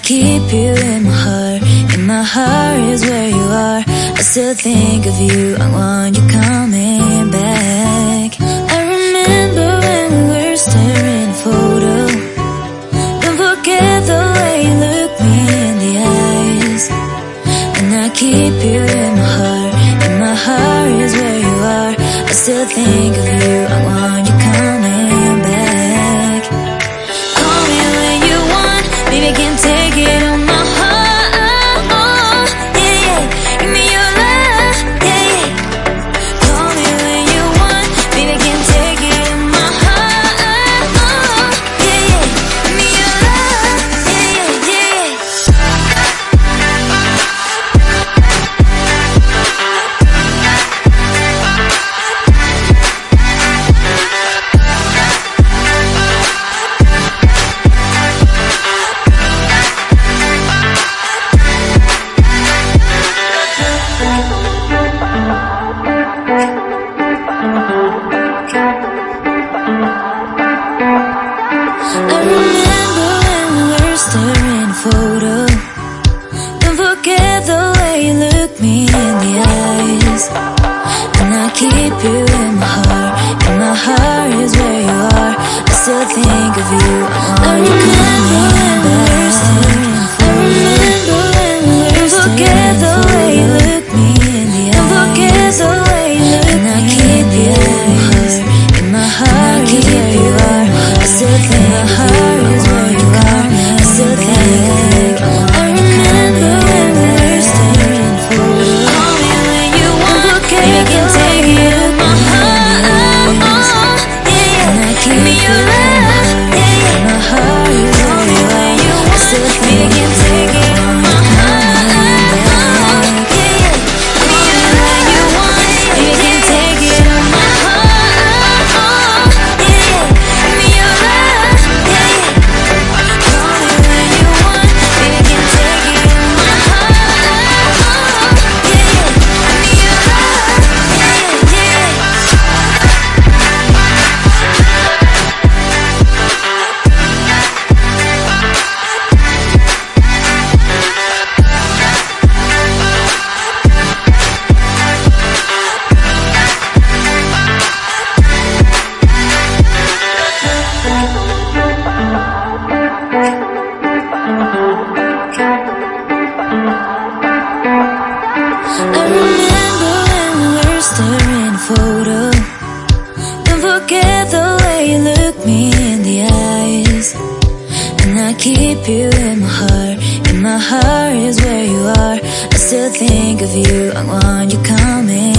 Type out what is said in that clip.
keep you in my heart. In my heart is where you are. I still think of you. I want you coming back. I remember when we were staring at a photo. Don't forget the way you look me in the eyes. And I keep you in my heart. In my heart is where you are. I still think of you. I want you coming back. Call me when you want. Baby, I can't take it on my heart. Yeah, yeah. Give me your love. Yeah, yeah. Call me when you want. Baby, I can't take it on my heart. Yeah, yeah. Give me your love. Yeah, yeah, yeah. I remember when we were staring at a photo. Don't forget the way you look me in the eyes. And I keep you in my heart. In my heart is where you are. I still think of you. I want you coming back. I remember when we were staring at a photo. Don't forget the way you look me in the eyes. Don't forget the way you look me in the eyes. And I keep you in my heart. In my heart is where you are. I still think my heart is where you are. I still think. I remember when we were staring at a photo. Call me when you want. Baby, I can't take it on my heart. Yeah, yeah. And I keep me your love. Yeah, yeah. My heart is where you are. I still think. Baby, I can't take it on my heart. Yeah, yeah. Give me your love you want. Baby, I can't take it on my heart. Yeah, yeah. Give me your love. Yeah, yeah. Call me when you want. Baby, I can't take it on my heart. Yeah, yeah. Give me your love. Yeah, yeah. I remember when we were staring at a photo. Don't forget the way you look me in the eyes. And I keep you in my heart. In my heart is where you are. I still think of you. I want you coming.